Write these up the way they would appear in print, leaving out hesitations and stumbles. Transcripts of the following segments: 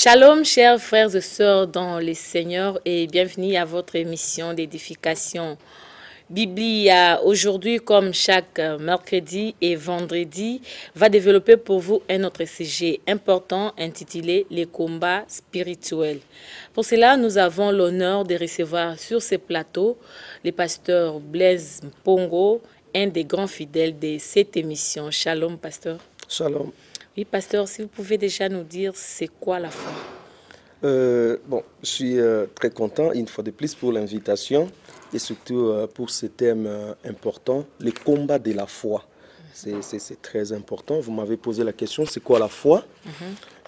Shalom, chers frères et sœurs dans le Seigneur, et bienvenue à votre émission d'édification Biblia. Aujourd'hui, comme chaque mercredi et vendredi, va développer pour vous un autre sujet important intitulé les combats spirituels. Pour cela, nous avons l'honneur de recevoir sur ce plateau le pasteur Blaise Mpongo, un des grands fidèles de cette émission. Shalom, pasteur. Shalom. Oui, pasteur, si vous pouvez déjà nous dire c'est quoi la foi? Je suis très content une fois de plus pour l'invitation et surtout pour ce thème important, les combats de la foi. C'est très important. Vous m'avez posé la question, c'est quoi la foi?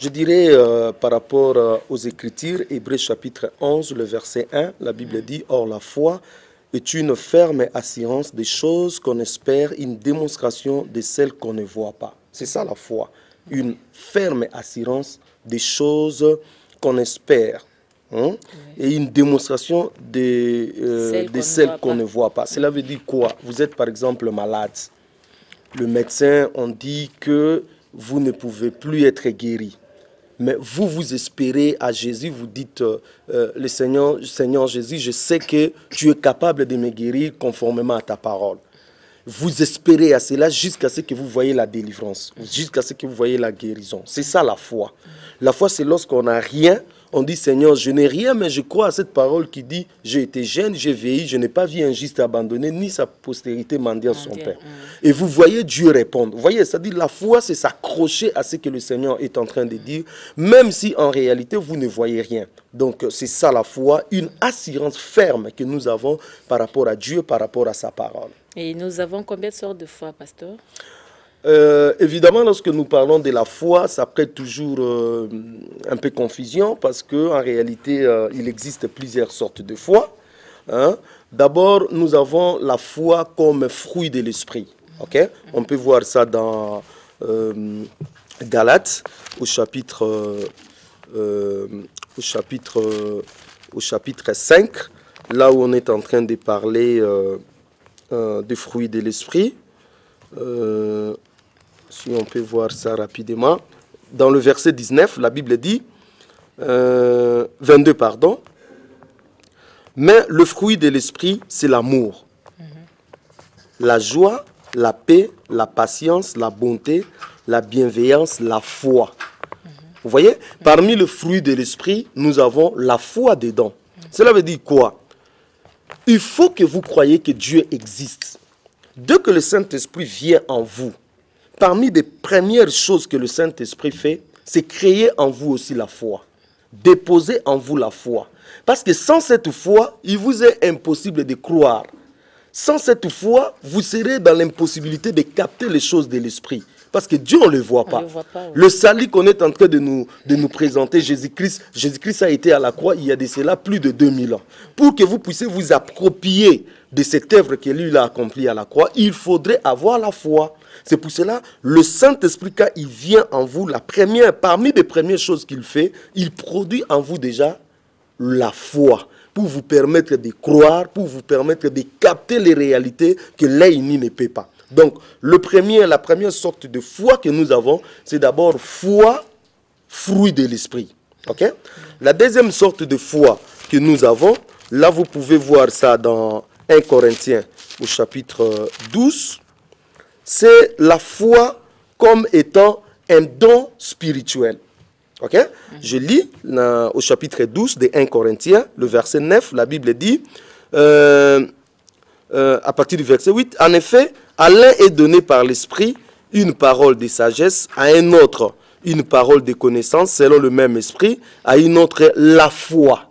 Je dirais par rapport aux Écritures, Hébreux chapitre 11, le verset 1, la Bible dit « Or la foi est une ferme assurance des choses qu'on espère, une démonstration de celles qu'on ne voit pas. » C'est ça la foi. Une ferme assurance des choses qu'on espère et une démonstration de celles qu'on ne voit pas. Cela veut dire quoi? Vous êtes par exemple malade. Le médecin, on dit que vous ne pouvez plus être guéri. Mais vous espérez à Jésus, vous dites, le Seigneur Jésus, je sais que tu es capable de me guérir conformément à ta parole. Vous espérez à cela jusqu'à ce que vous voyez la délivrance, jusqu'à ce que vous voyez la guérison. C'est ça la foi. La foi, c'est lorsqu'on n'a rien, on dit Seigneur, je n'ai rien, mais je crois à cette parole qui dit j'ai été jeune, j'ai vieilli, je n'ai pas vu un juste abandonné, ni sa postérité mendiant son pain. Et vous voyez Dieu répondre. Vous voyez, c'est-à-dire la foi, c'est s'accrocher à ce que le Seigneur est en train de dire, même si en réalité vous ne voyez rien. Donc c'est ça la foi, une assurance ferme que nous avons par rapport à Dieu, par rapport à sa parole. Et nous avons combien de sortes de foi, pasteur? Évidemment, lorsque nous parlons de la foi, ça prête toujours un peu confusion parce qu'en réalité, il existe plusieurs sortes de foi. D'abord, nous avons la foi comme fruit de l'esprit. On peut voir ça dans Galates, au chapitre 5, là où on est en train de parler des fruits de l'esprit. Si on peut voir ça rapidement. Dans le verset 19, la Bible dit, 22, pardon. Mais le fruit de l'esprit, c'est l'amour, la joie, la paix, la patience, la bonté, la bienveillance, la foi. Vous voyez, parmi le fruit de l'esprit, nous avons la foi dedans. Cela veut dire quoi? Il faut que vous croyiez que Dieu existe. Dès que le Saint-Esprit vient en vous, parmi les premières choses que le Saint-Esprit fait, c'est créer en vous aussi la foi. Déposer en vous la foi. Parce que sans cette foi, il vous est impossible de croire. Sans cette foi, vous serez dans l'impossibilité de capter les choses de l'Esprit. Parce que Dieu, on ne le voit pas. Le salut qu'on est en train de nous présenter, Jésus-Christ a été à la croix il y a de cela plus de 2000 ans. Pour que vous puissiez vous approprier de cette œuvre que lui a accomplie à la croix, il faudrait avoir la foi. C'est pour cela, le Saint-Esprit, quand il vient en vous, parmi les premières choses qu'il fait, il produit en vous déjà la foi pour vous permettre de croire, pour vous permettre de capter les réalités que l'œil nu ne peut pas. Donc, la première sorte de foi que nous avons, c'est d'abord foi, fruit de l'esprit. La deuxième sorte de foi que nous avons, là vous pouvez voir ça dans 1 Corinthiens au chapitre 12, c'est la foi comme étant un don spirituel. Je lis au chapitre 12 de 1 Corinthiens, le verset 9, la Bible dit, à partir du verset 8, en effet, à l'un est donné par l'Esprit une parole de sagesse, à un autre une parole de connaissance selon le même esprit, à une autre la foi.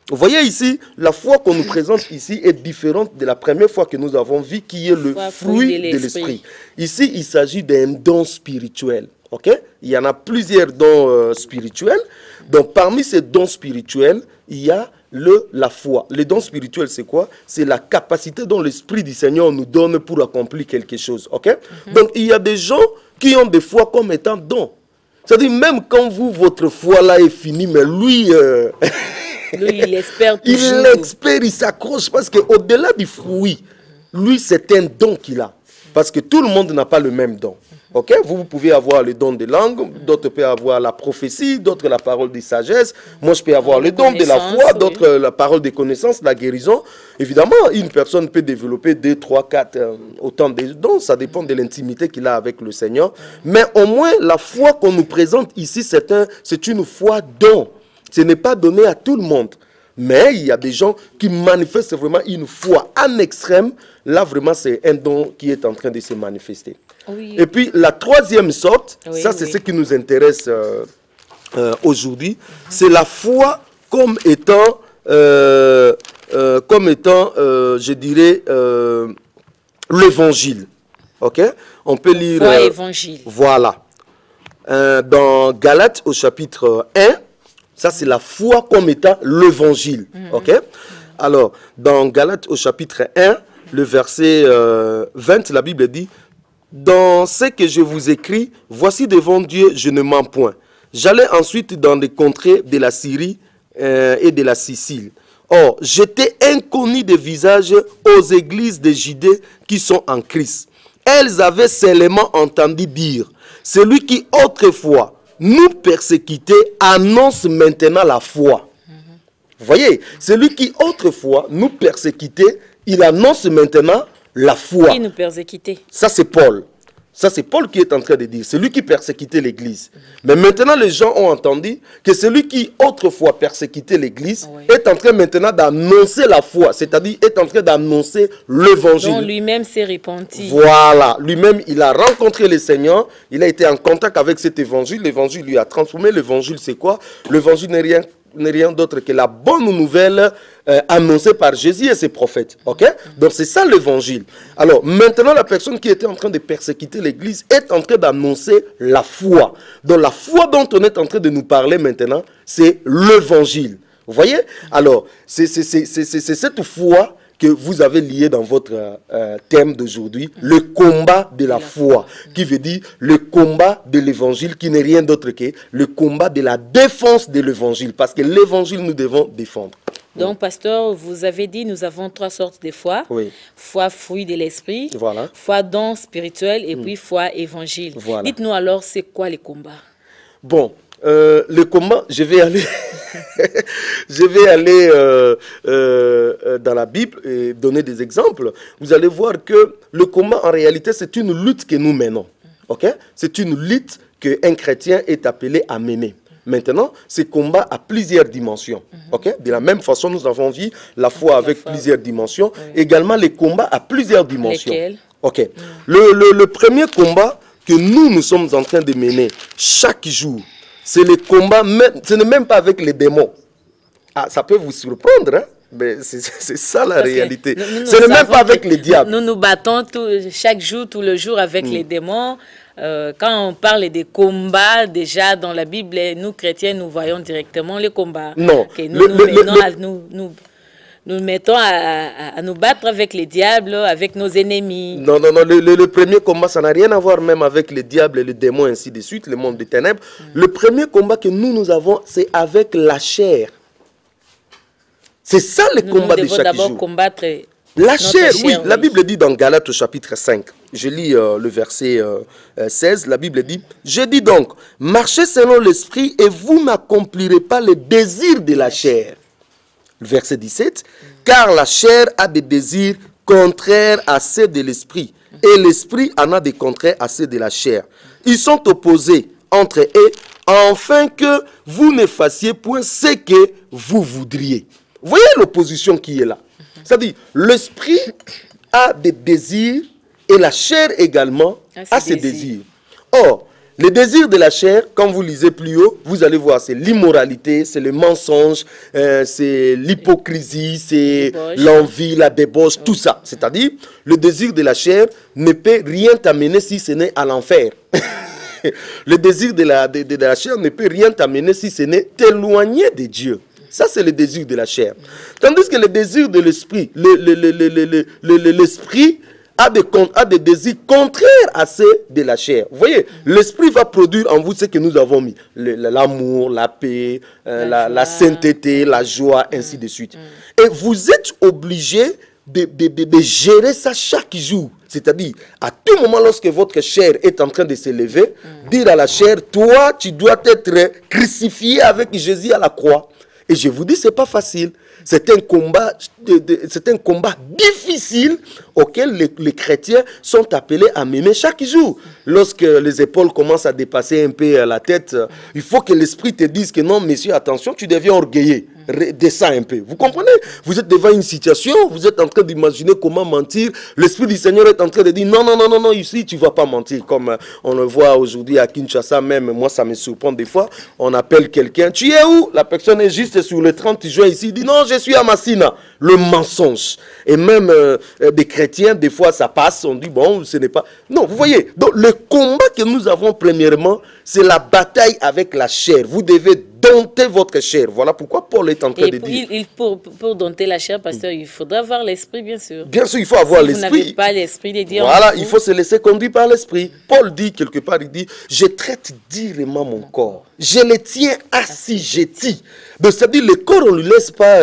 Vous voyez ici, la foi qu'on nous présente ici est différente de la première fois que nous avons vu, qui est le fruit de l'esprit. Ici, il s'agit d'un don spirituel. Il y en a plusieurs dons spirituels. Donc, parmi ces dons spirituels, il y a la foi. Les dons spirituels, c'est quoi? C'est la capacité dont l'Esprit du Seigneur nous donne pour accomplir quelque chose. Donc, il y a des gens qui ont des foi comme étant dons. C'est-à-dire, même quand votre foi là est finie, mais lui... Lui, il espère toujours. Il s'accroche parce qu'au-delà du fruit, lui, c'est un don qu'il a. Parce que tout le monde n'a pas le même don. Ok, vous pouvez avoir le don de langue, d'autres peuvent avoir la prophétie, d'autres la parole de sagesse. Moi, je peux avoir le don de la foi, d'autres la parole de connaissance, la guérison. Évidemment, une personne peut développer 2, 3, 4, autant de dons. Ça dépend de l'intimité qu'il a avec le Seigneur. Mais au moins, la foi qu'on nous présente ici, c'est une foi don. Ce n'est pas donné à tout le monde. Mais il y a des gens qui manifestent vraiment une foi en extrême. Là, vraiment, c'est un don qui est en train de se manifester. Oui. Et puis, la troisième sorte, ça, c'est ce qui nous intéresse aujourd'hui. C'est la foi comme étant, je dirais, l'évangile. OK? On peut lire... Foi évangile. Voilà. Dans Galates, au chapitre 1, ça, c'est la foi comme étant l'évangile. OK? Alors, dans Galates, au chapitre 1, le verset 20, la Bible dit: dans ce que je vous écris, voici devant Dieu, je ne mens point. J'allais ensuite dans les contrées de la Syrie et de la Sicile. Or, j'étais inconnu de visage aux églises de Judée qui sont en Christ. Elles avaient seulement entendu dire: celui qui autrefois nous persécutait annonce maintenant la foi. Vous voyez, celui qui autrefois nous persécutait, il annonce maintenant la foi. Qui nous persécutait? Ça, c'est Paul. Ça, c'est Paul qui est en train de dire. C'est lui qui persécutait l'Église. Mais maintenant, les gens ont entendu que celui qui autrefois persécutait l'Église est en train maintenant d'annoncer la foi. C'est-à-dire, est en train d'annoncer l'Évangile. Donc, lui-même s'est repenti. Voilà. Lui-même, il a rencontré le Seigneur. Il a été en contact avec cet Évangile. L'Évangile lui a transformé. L'Évangile, c'est quoi? L'Évangile n'est rien d'autre que la bonne nouvelle annoncée par Jésus et ses prophètes. Ok? Donc c'est ça l'évangile. Alors maintenant, la personne qui était en train de persécuter l'église est en train d'annoncer la foi. Donc la foi dont on est en train de nous parler maintenant, c'est l'évangile. Vous voyez? Alors c'est cette foi que vous avez lié dans votre thème d'aujourd'hui, le combat de la foi, qui veut dire le combat de l'évangile, qui n'est rien d'autre que le combat de la défense de l'évangile, parce que l'évangile, nous devons défendre. Donc, pasteur, vous avez dit, nous avons 3 sortes de foi. Oui. Foi, fruit de l'esprit, voilà. Foi, don spirituel, et puis foi, évangile. Voilà. Dites-nous alors, c'est quoi les combats? Bon, le combat, je vais aller, dans la Bible et donner des exemples. Vous allez voir que le combat, en réalité, c'est une lutte que nous menons. Okay? C'est une lutte qu'un chrétien est appelé à mener. Maintenant, ce combat a plusieurs dimensions. Okay? De la même façon, nous avons vu la foi avec plusieurs dimensions. Également, les combats à plusieurs dimensions. Lesquels? Okay. Le premier combat que nous sommes en train de mener chaque jour, c'est le combat, ce n'est même pas avec les démons. Ah, ça peut vous surprendre, hein? Mais c'est ça la réalité. Ce n'est même pas avec les diables. Nous nous battons chaque jour, tout le jour avec les démons. Quand on parle des combats, déjà dans la Bible, nous chrétiens, nous voyons directement les combats. Non. Okay, nous mettons à nous battre avec les diables, avec nos ennemis. Non, non, non. Le premier combat, ça n'a rien à voir même avec les diables et les démons, ainsi de suite, le monde des ténèbres. Le premier combat que nous avons, c'est avec la chair. C'est ça le combat de chaque jour. Nous devons d'abord combattre la chair, oui. La Bible dit dans Galates au chapitre 5, je lis le verset 16, la Bible dit: je dis donc, marchez selon l'esprit et vous n'accomplirez pas les désirs de la chair. Verset 17, car la chair a des désirs contraires à ceux de l'esprit, et l'esprit en a des contraires à ceux de la chair. Ils sont opposés entre eux, afin que vous ne fassiez point ce que vous voudriez. Vous voyez l'opposition qui est là? C'est-à-dire, l'esprit a des désirs et la chair également a ses désirs. Or, les désirs de la chair, quand vous lisez plus haut, vous allez voir, c'est l'immoralité, c'est le mensonge, c'est l'hypocrisie, c'est l'envie, la débauche, tout ça. C'est-à-dire, le désir de la chair ne peut rien t'amener si ce n'est à l'enfer. Le désir de la chair ne peut rien t'amener si ce n'est t'éloigner de Dieu. Ça, c'est le désir de la chair. Tandis que le désir de l'esprit, l'esprit a des désirs contraires à ceux de la chair. Vous voyez, l'esprit va produire en vous ce que nous avons mis. L'amour, la paix, la sainteté, la joie, ainsi de suite. Et vous êtes obligés, de gérer ça chaque jour. C'est-à-dire, à tout moment, lorsque votre chair est en train de s'élever, dire à la chair, toi, tu dois être crucifié avec Jésus à la croix. Et je vous dis, ce n'est pas facile. C'est un combat, difficile auquel les chrétiens sont appelés à mener chaque jour. Lorsque les épaules commencent à dépasser un peu la tête, il faut que l'esprit te dise que non, monsieur, attention, tu deviens orgueilleux. Descends un peu. Vous comprenez? Vous êtes devant une situation, vous êtes en train d'imaginer comment mentir. L'esprit du Seigneur est en train de dire non, non, non, non, non, ici, tu ne vas pas mentir. Comme on le voit aujourd'hui à Kinshasa, même moi, ça me surprend des fois. On appelle quelqu'un, tu es où? La personne est juste sur le 30 juin ici, il dit non, je suis à Massina. Le mensonge. Et même des chrétiens, des fois, ça passe, on dit bon, ce n'est pas. Non, vous voyez, donc le combat que nous avons premièrement, c'est la bataille avec la chair. Vous devez dompter votre chair. Voilà pourquoi Paul est en train de dire. Pour dompter la chair, pasteur, il faudra avoir l'esprit, bien sûr. Bien sûr, il faut avoir l'esprit. Vous n'avez pas l'esprit de dire. Voilà, il faut se laisser conduire par l'esprit. Paul dit quelque part, il dit, je traite durement mon corps. Je le tiens assujetti. C'est-à-dire, le corps, on ne lui laisse pas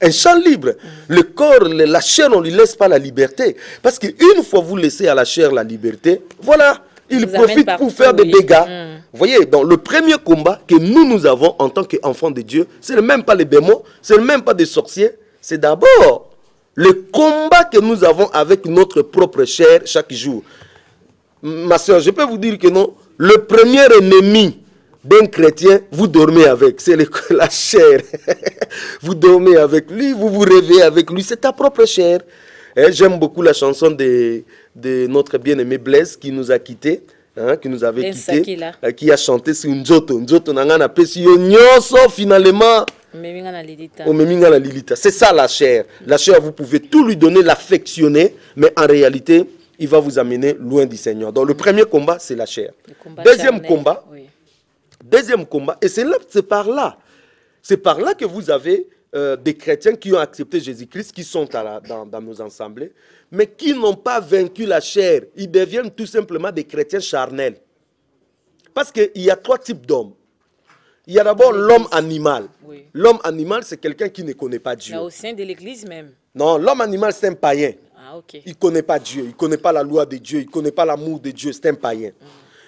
un champ libre. Le corps, la chair, on ne lui laisse pas la liberté. Parce qu'une fois vous laissez à la chair la liberté, voilà. Il profite pour faire des dégâts. Vous voyez, donc le premier combat que nous avons en tant qu'enfants de Dieu, ce n'est même pas les démons, ce n'est même pas des sorciers, c'est d'abord le combat que nous avons avec notre propre chair chaque jour. Ma soeur, je peux vous dire que non, le premier ennemi d'un chrétien, vous dormez avec, c'est la chair. Vous dormez avec lui, vous vous réveillez avec lui, c'est ta propre chair. J'aime beaucoup la chanson de notre bien-aimé Blaise qui nous a quittés, hein, qui nous avait quittés, qui a chanté sur Nzoto. Nzoto nangana pesi yo nyonso finalement. C'est ça la chair. La chair, vous pouvez tout lui donner, l'affectionner, mais en réalité, il va vous amener loin du Seigneur. Donc le premier combat, c'est la chair. Deuxième combat, et c'est par là que vous avez des chrétiens qui ont accepté Jésus-Christ, qui sont dans nos assemblées, mais qui n'ont pas vaincu la chair. Ils deviennent tout simplement des chrétiens charnels. Parce qu'il y a trois types d'hommes. Il y a d'abord l'homme animal. Oui. L'homme animal, c'est quelqu'un qui ne connaît pas Dieu. Mais au sein de l'église même. Non, l'homme animal, c'est un païen. Ah, okay. Il ne connaît pas Dieu, il ne connaît pas la loi de Dieu, il ne connaît pas l'amour de Dieu, c'est un païen.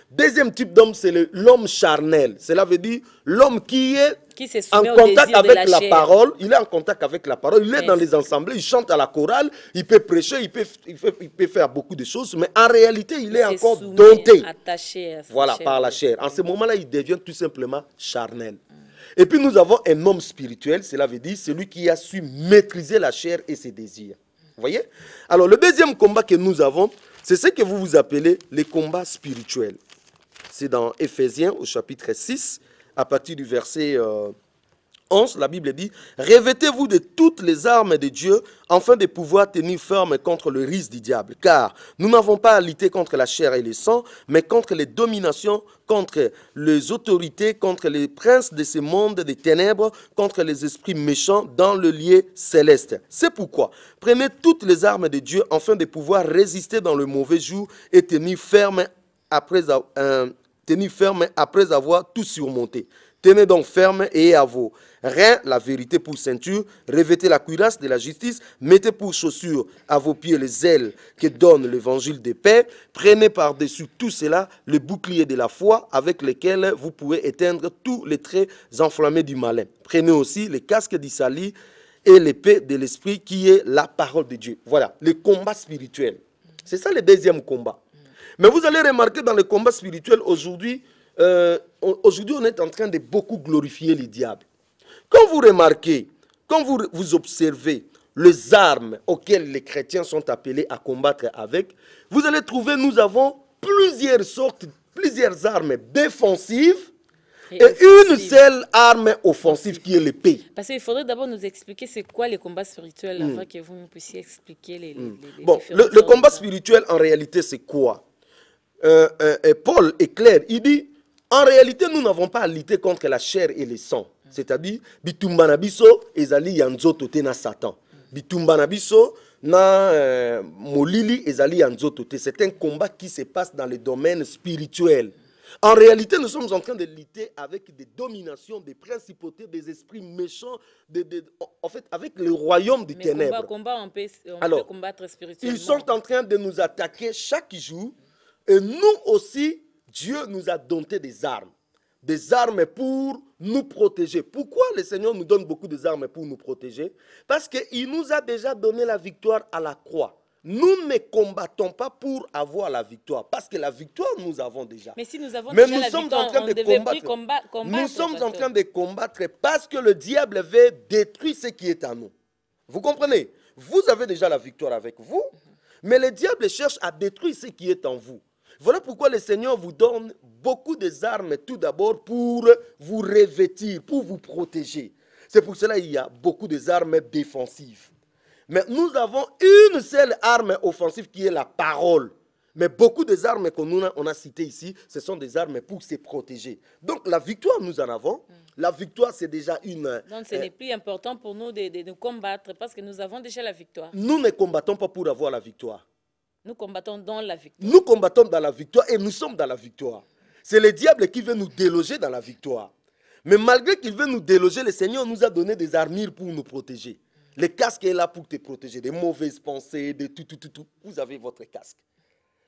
Deuxième type d'homme, c'est l'homme charnel. Cela veut dire l'homme qui est en contact avec la parole. Il est en contact avec la parole. Il est dans les assemblées. Il chante à la chorale. Il peut prêcher. Il peut faire beaucoup de choses. Mais en réalité, il est encore dompté. Attaché à voilà, par la chair. En ce moment-là, il devient tout simplement charnel. Et puis nous avons un homme spirituel. Cela veut dire celui qui a su maîtriser la chair et ses désirs. Vous voyez? Alors le deuxième combat que nous avons, c'est ce que vous appelez les combats spirituels. C'est dans Éphésiens au chapitre 6, à partir du verset 11, la Bible dit « Revêtez-vous de toutes les armes de Dieu, afin de pouvoir tenir ferme contre le risque du diable. Car nous n'avons pas à lutter contre la chair et le sang, mais contre les dominations, contre les autorités, contre les princes de ce monde des ténèbres, contre les esprits méchants dans le lieu céleste. C'est pourquoi prenez toutes les armes de Dieu, afin de pouvoir résister dans le mauvais jour et tenir ferme après avoir tout surmonté. Tenez donc ferme et à vos reins la vérité pour ceinture, revêtez la cuirasse de la justice, mettez pour chaussures à vos pieds les ailes que donne l'évangile de paix, prenez par-dessus tout cela le bouclier de la foi avec lequel vous pouvez éteindre tous les traits enflammés du malin. Prenez aussi le casque du salut et l'épée de l'esprit qui est la parole de Dieu. Voilà, le combat spirituel. C'est ça le deuxième combat. Mais vous allez remarquer dans le combat spirituel aujourd'hui, on est en train de beaucoup glorifier le diable. Quand vous remarquez, quand vous observez les armes auxquelles les chrétiens sont appelés à combattre avec, vous allez trouver, nous avons plusieurs armes défensives et une seule arme offensive qui est l'épée. Parce qu'il faudrait d'abord nous expliquer c'est quoi les combats spirituels afin que vous puissiez expliquer les bon, le combat spirituel en réalité c'est quoi? Paul est clair, il dit en réalité nous n'avons pas à lutter contre la chair et le sang, c'est-à-dire bitumba na biso ezali yanzoto te na Satan, bitumba na biso na molili ezali yanzoto te. C'est un combat qui se passe dans le domaine spirituel. En réalité, nous sommes en train de lutter avec des dominations, des principautés, des esprits méchants, en fait, avec le royaume des ténèbres. On peut Alors, combattre spirituellement. ils sont en train de nous attaquer chaque jour. Et nous aussi, Dieu nous a doté des armes. Des armes pour nous protéger. Pourquoi le Seigneur nous donne beaucoup d'armes pour nous protéger? Parce qu'il nous a déjà donné la victoire à la croix. Nous ne combattons pas pour avoir la victoire, parce que la victoire, nous avons déjà. Mais si nous avons Mais déjà nous la sommes victoire, en train on de devait combattre. plus combattre. Nous sommes en train de combattre parce que le diable veut détruire ce qui est en nous. Vous comprenez? Vous avez déjà la victoire avec vous, mais le diable cherche à détruire ce qui est en vous. Voilà pourquoi le Seigneur vous donne beaucoup d'armes tout d'abord pour vous revêtir, pour vous protéger. C'est pour cela qu'il y a beaucoup d'armes défensives. Mais nous avons une seule arme offensive qui est la parole. Mais beaucoup des armes qu'on a citées ici, ce sont des armes pour se protéger. Donc la victoire, nous en avons. La victoire, c'est déjà une... Donc ce n'est plus important pour nous de combattre parce que nous avons déjà la victoire. Nous ne combattons pas pour avoir la victoire. Nous combattons dans la victoire. Nous combattons dans la victoire et nous sommes dans la victoire. C'est le diable qui veut nous déloger dans la victoire. Mais malgré qu'il veut nous déloger, le Seigneur nous a donné des armures pour nous protéger. Le casque est là pour te protéger des mauvaises pensées, de tout. Vous avez votre casque.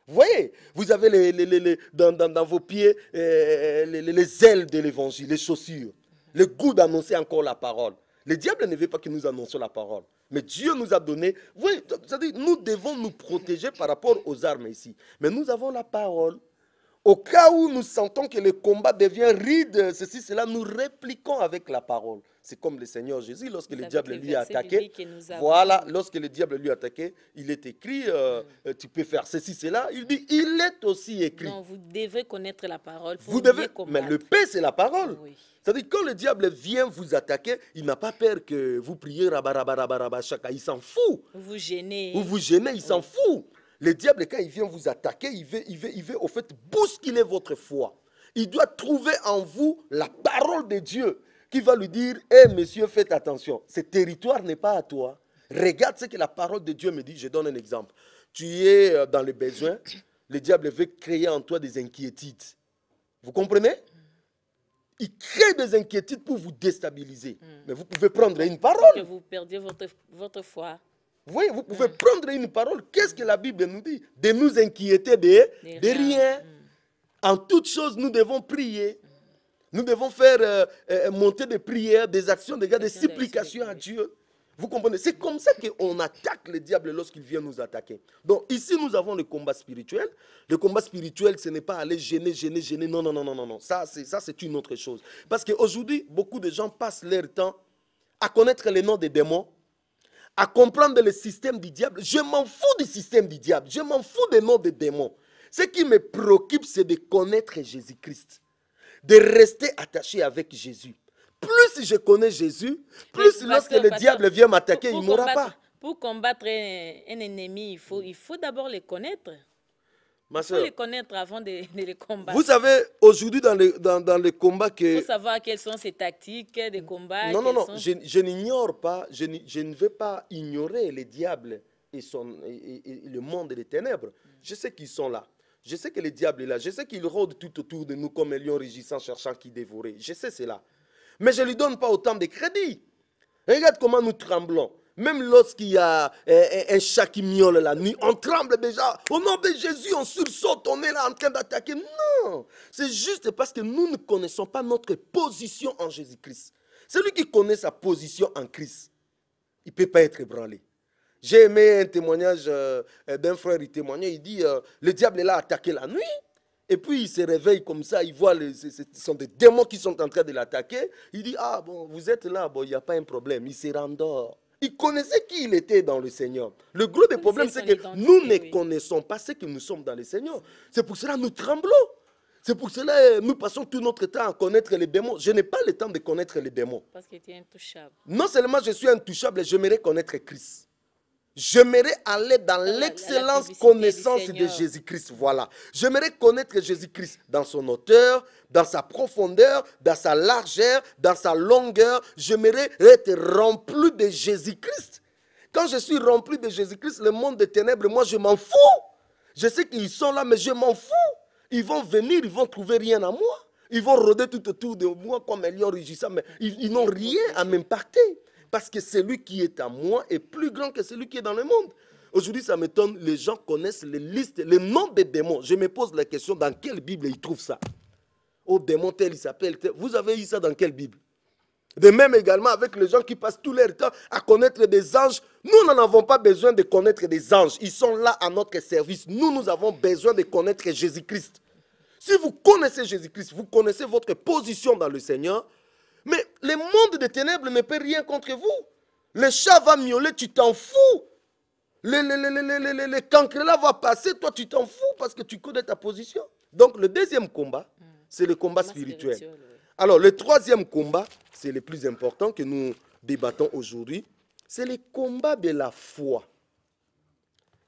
Vous voyez, vous avez dans vos pieds les ailes de l'évangile, les chaussures, le goût d'annoncer encore la parole. Le diable ne veut pas que nous annoncions la parole. Mais Dieu nous a donné, vous voyez, c'est-à-dire, nous devons nous protéger par rapport aux armes ici. Mais nous avons la parole. Au cas où nous sentons que le combat devient ride, ceci, cela, nous répliquons avec la parole. C'est comme le Seigneur Jésus, lorsque le diable lui a attaqué. Voilà, lorsque le diable lui a attaqué, il est écrit, tu peux faire ceci, cela. Il dit, il est aussi écrit. Non, vous devez connaître la parole. Vous devez, mais le paix, c'est la parole. Oui. C'est-à-dire, quand le diable vient vous attaquer, il n'a pas peur que vous priez, chaka, il s'en fout. Vous gênez. Vous gênez, il s'en fout. Le diable, quand il vient vous attaquer, il veut au fait bousculer votre foi. Il doit trouver en vous la parole de Dieu qui va lui dire, hé monsieur, faites attention, ce territoire n'est pas à toi. Regarde ce que la parole de Dieu me dit. Je donne un exemple. Tu es dans le besoin, le diable veut créer en toi des inquiétudes. Vous comprenez? Il crée des inquiétudes pour vous déstabiliser. Mais vous pouvez prendre une parole. Que vous perdiez votre foi. Vous voyez, vous pouvez prendre une parole. Qu'est-ce que la Bible nous dit? De nous inquiéter de rien. En toutes choses, nous devons prier. Nous devons faire monter des prières, des actions, des supplications à Dieu. Vous comprenez? C'est comme ça qu'on attaque le diable lorsqu'il vient nous attaquer. Donc ici, nous avons le combat spirituel. Le combat spirituel, ce n'est pas aller gêner. Non. Ça, c'est une autre chose. Parce qu'aujourd'hui, beaucoup de gens passent leur temps à connaître les noms des démons, à comprendre le système du diable. Je m'en fous du système du diable. Je m'en fous des noms des démons. Ce qui me préoccupe, c'est de connaître Jésus-Christ. De rester attaché avec Jésus. Plus je connais Jésus, plus lorsque le diable vient m'attaquer, il ne m'aura pas. Pour combattre un ennemi, il faut d'abord le connaître. Ma soeur, il faut les connaître avant de les combattre. Vous savez, aujourd'hui, dans les combats que... Il faut savoir quelles sont ces tactiques de combat. Non. Je n'ignore pas, je ne veux pas ignorer les diables et le monde des ténèbres. Je sais qu'ils sont là. Je sais que le diable est là. Je sais qu'il rôde tout autour de nous comme un lion rugissant, cherchant qui dévorer. Je sais cela. Mais je ne lui donne pas autant de crédit. Regarde comment nous tremblons. Même lorsqu'il y a un chat qui miaule la nuit, on tremble déjà. Au nom de Jésus, on sursaute, on est là en train d'attaquer. Non, c'est juste parce que nous ne connaissons pas notre position en Jésus-Christ. Celui qui connaît sa position en Christ, il ne peut pas être ébranlé. J'ai aimé un témoignage d'un frère, il témoignait, il dit, le diable est là attaqué la nuit. Et puis il se réveille comme ça, il voit, ce sont des démons qui sont en train de l'attaquer. Il dit, ah bon, vous êtes là, bon, il n'y a pas un problème. Il se rendort. Il connaissait qui il était dans le Seigneur. Le gros des problèmes, c'est que nous ne connaissons pas ce que nous sommes dans le Seigneur. C'est pour cela que nous tremblons. C'est pour cela que nous passons tout notre temps à connaître les démons. Je n'ai pas le temps de connaître les démons. Parce que tu es intouchable. Non seulement je suis intouchable, j'aimerais connaître Christ. J'aimerais aller dans l'excellence connaissance de Jésus-Christ. Voilà. J'aimerais connaître Jésus-Christ dans son hauteur, dans sa profondeur, dans sa largeur, dans sa longueur. J'aimerais être rempli de Jésus-Christ. Quand je suis rempli de Jésus-Christ, le monde des ténèbres, moi je m'en fous. Je sais qu'ils sont là, mais je m'en fous. Ils vont venir, ils vont trouver rien à moi. Ils vont rôder tout autour de moi comme un lion rugissant, mais ils n'ont rien à m'impacter. Parce que celui qui est à moi est plus grand que celui qui est dans le monde. Aujourd'hui, ça m'étonne, les gens connaissent les listes, les noms des démons. Je me pose la question, dans quelle Bible ils trouvent ça? Oh, démon tel, il s'appelle tel. Vous avez eu ça dans quelle Bible? De même également avec les gens qui passent tout leur temps à connaître des anges. Nous n'en avons pas besoin de connaître des anges. Ils sont là à notre service. Nous avons besoin de connaître Jésus-Christ. Si vous connaissez Jésus-Christ, vous connaissez votre position dans le Seigneur, mais le monde des ténèbres ne peut rien contre vous. Le chat va miauler, tu t'en fous. Le cancrelat va passer, toi tu t'en fous parce que tu connais ta position. Donc le deuxième combat, c'est le combat spirituel. Oui. Alors le troisième combat, c'est le plus important que nous débattons aujourd'hui, c'est le combat de la foi.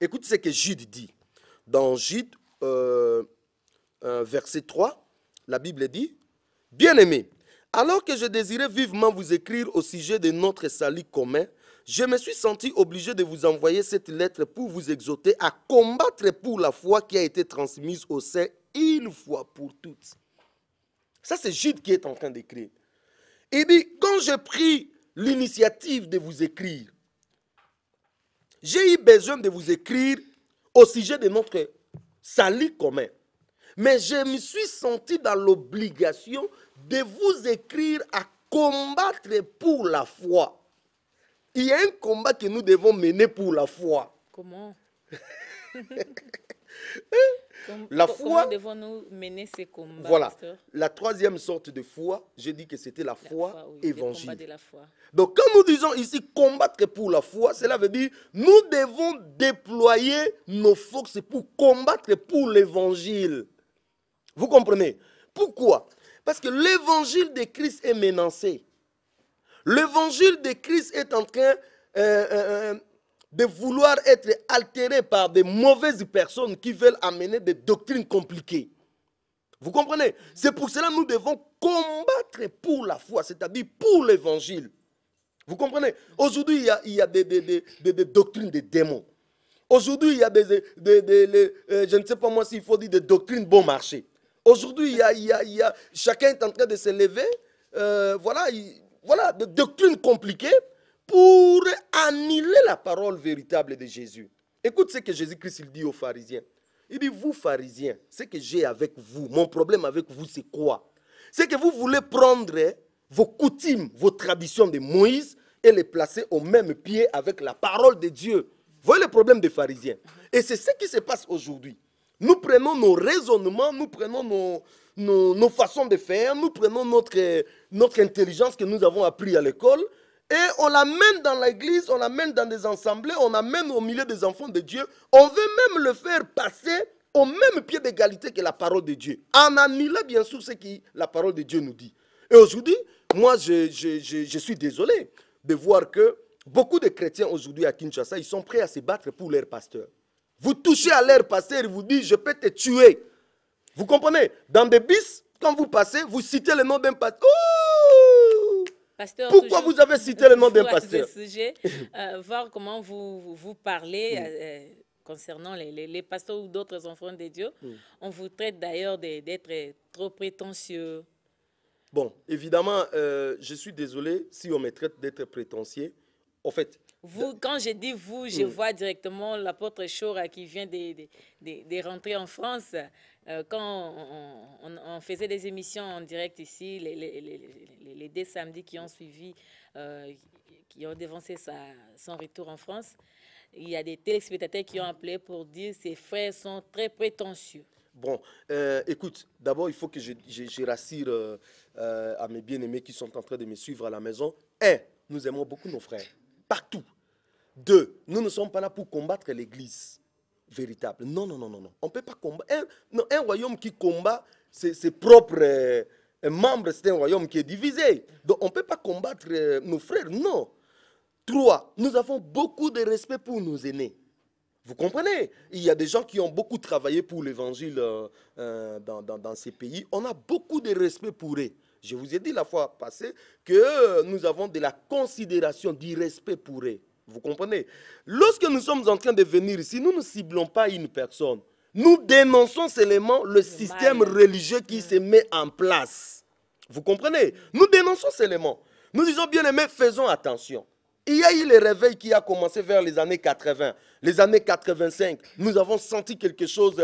Écoute ce que Jude dit. Dans Jude, verset 3, la Bible dit, « Bien-aimés, alors que je désirais vivement vous écrire au sujet de notre salut commun, je me suis senti obligé de vous envoyer cette lettre pour vous exhorter à combattre pour la foi qui a été transmise au sein une fois pour toutes. » Ça, c'est Jude qui est en train d'écrire. Il dit, quand j'ai pris l'initiative de vous écrire, j'ai eu besoin de vous écrire au sujet de notre salut commun. Mais je me suis senti dans l'obligation de vous écrire à combattre pour la foi. Il y a un combat que nous devons mener pour la foi. Comment? La foi, comment devons-nous mener ces combats? Voilà. Pasteur? La troisième sorte de foi, j'ai dit que c'était la foi oui, évangile. Le combat de la foi. Donc quand nous disons ici combattre pour la foi, cela veut dire nous devons déployer nos forces pour combattre pour l'évangile. Vous comprenez? Pourquoi? Parce que l'évangile de Christ est menacé. L'évangile de Christ est en train de vouloir être altéré par des mauvaises personnes qui veulent amener des doctrines compliquées. Vous comprenez? C'est pour cela que nous devons combattre pour la foi, c'est-à-dire pour l'évangile. Vous comprenez? Aujourd'hui, il y a des doctrines de démons. Aujourd'hui, il y a je ne sais pas moi s'il faut dire des doctrines bon marché. Aujourd'hui, chacun est en train de se lever, voilà, des doctrines compliquées pour annuler la parole véritable de Jésus. Écoute ce que Jésus-Christ dit aux pharisiens. Il dit, vous pharisiens, ce que j'ai avec vous, mon problème avec vous, c'est quoi? C'est que vous voulez prendre vos coutumes, vos traditions de Moïse et les placer au même pied avec la parole de Dieu. Vous voyez le problème des pharisiens. Et c'est ce qui se passe aujourd'hui. Nous prenons nos raisonnements, nous prenons nos façons de faire, nous prenons notre intelligence que nous avons appris à l'école et on l'amène dans l'église, on l'amène dans des assemblées, on l'amène au milieu des enfants de Dieu. On veut même le faire passer au même pied d'égalité que la parole de Dieu. En annulant bien sûr ce que la parole de Dieu nous dit. Et aujourd'hui, moi je suis désolé de voir que beaucoup de chrétiens aujourd'hui à Kinshasa, ils sont prêts à se battre pour leur pasteur. Vous touchez à leur pasteur, il vous dit, je peux te tuer. Vous comprenez? Dans des bus, quand vous passez, vous citez le nom d'un pasteur. Pasteur, pourquoi vous avez cité le nom d'un pasteur? Sujet, voir comment vous parlez concernant les pasteurs ou d'autres enfants de Dieu. On vous traite d'ailleurs d'être trop prétentieux. Bon, évidemment, je suis désolé si on me traite d'être prétentieux. En fait, vous, quand je dis vous, je vois directement l'apôtre Chora qui vient de rentrer en France. Quand on faisait des émissions en direct ici, les 2 samedis qui ont suivi, qui ont dévancé son retour en France, il y a des téléspectateurs qui ont appelé pour dire que ses frères sont très prétentieux. Bon, écoute, d'abord, il faut que je rassure à mes bien-aimés qui sont en train de me suivre à la maison. 1, nous aimons beaucoup nos frères. Partout. 2, nous ne sommes pas là pour combattre l'église véritable. Non, non, non, non, non. On ne peut pas combattre. Un royaume qui combat ses propres membres, c'est un royaume qui est divisé. Donc, on ne peut pas combattre nos frères. Non. 3, nous avons beaucoup de respect pour nos aînés. Vous comprenez? Il y a des gens qui ont beaucoup travaillé pour l'évangile dans ces pays. On a beaucoup de respect pour eux. Je vous ai dit la fois passée que nous avons de la considération, du respect pour eux. Vous comprenez? Lorsque nous sommes en train de venir ici, nous ne ciblons pas une personne. Nous dénonçons seulement le système religieux qui se met en place. Vous comprenez? Nous dénonçons seulement. Nous disons, bien aimés, faisons attention. Il y a eu le réveil qui a commencé vers les années 80, les années 85. Nous avons senti quelque chose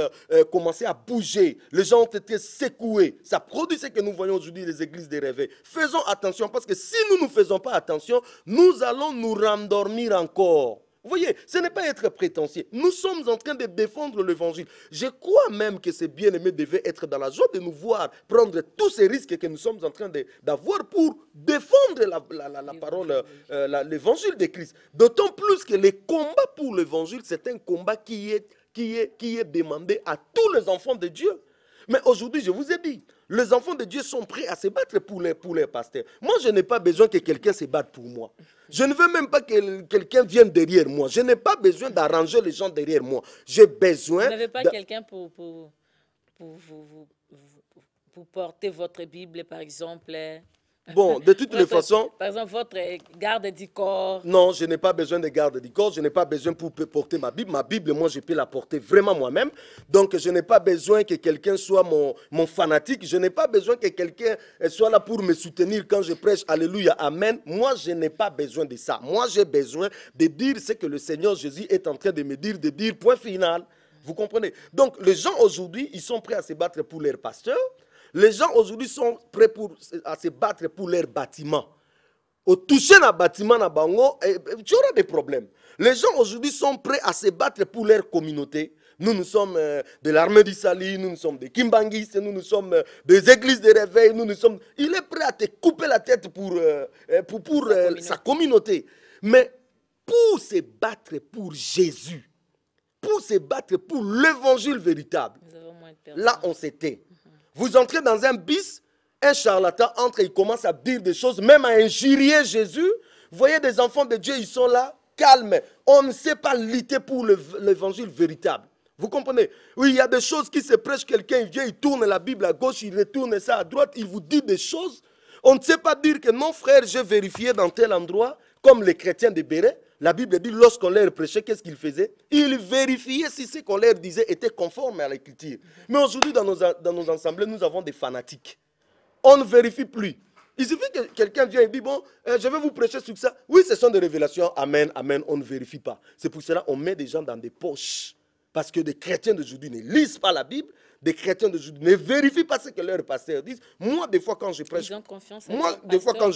commencer à bouger. Les gens ont été secoués. Ça produit ce que nous voyons aujourd'hui, les églises des réveils. Faisons attention, parce que si nous ne faisons pas attention, nous allons nous rendormir encore. Vous voyez, ce n'est pas être prétentieux. Nous sommes en train de défendre l'évangile. Je crois même que ces bien-aimés devaient être dans la joie de nous voir prendre tous ces risques que nous sommes en train d'avoir pour défendre la parole, l'évangile de Christ. D'autant plus que le combat pour l'évangile, c'est un combat qui est demandé à tous les enfants de Dieu. Mais aujourd'hui, je vous ai dit, les enfants de Dieu sont prêts à se battre pour les pasteurs. Moi, je n'ai pas besoin que quelqu'un se batte pour moi. Je ne veux même pas que quelqu'un vienne derrière moi. Je n'ai pas besoin d'arranger les gens derrière moi. J'ai besoin... Vous n'avez pas quelqu'un pour porter votre Bible, par exemple? Bon, de toutes les façons... Par exemple, votre garde du corps. Non, je n'ai pas besoin de garde du corps. Je n'ai pas besoin pour porter ma Bible. Ma Bible, moi, je peux la porter vraiment moi-même. Donc, je n'ai pas besoin que quelqu'un soit mon fanatique. Je n'ai pas besoin que quelqu'un soit là pour me soutenir quand je prêche. Alléluia, Amen. Moi, je n'ai pas besoin de ça. Moi, j'ai besoin de dire ce que le Seigneur Jésus est en train de me dire, de dire point final. Vous comprenez? Donc, les gens aujourd'hui, ils sont prêts à se battre pour leur pasteur. Les gens aujourd'hui sont prêts à se battre pour leur bâtiment. Au toucher un bâtiment, tu auras des problèmes. Les gens aujourd'hui sont prêts à se battre pour leur communauté. Nous sommes de l'armée du salut, nous sommes des Kimbanguistes, nous sommes des églises de réveil, Il est prêt à te couper la tête pour sa communauté. Mais pour se battre pour Jésus, pour se battre pour l'évangile véritable, là on s'était. Vous entrez dans un bus, un charlatan entre, il commence à dire des choses, même à injurier Jésus. Vous voyez des enfants de Dieu, ils sont là, calmes. On ne sait pas lutter pour l'évangile véritable. Vous comprenez? Oui, il y a des choses qui se prêchent, quelqu'un vient, il tourne la Bible à gauche, il retourne ça à droite, il vous dit des choses. On ne sait pas dire que non frère, j'ai vérifié dans tel endroit, comme les chrétiens de Béret. La Bible dit, lorsqu'on leur prêchait, qu'est-ce qu'ils faisaient? Ils vérifiaient si ce qu'on leur disait était conforme à l'écriture. Mais aujourd'hui, dans nos assemblées, nous avons des fanatiques. On ne vérifie plus. Il suffit que quelqu'un vienne et dit, bon, je vais vous prêcher sur ça. Oui, ce sont des révélations. Amen, amen. On ne vérifie pas. C'est pour cela qu'on met des gens dans des poches. Parce que des chrétiens d'aujourd'hui ne lisent pas la Bible. Des chrétiens d'aujourd'hui ne vérifient pas ce que leurs pasteurs disent. Moi, des fois, quand je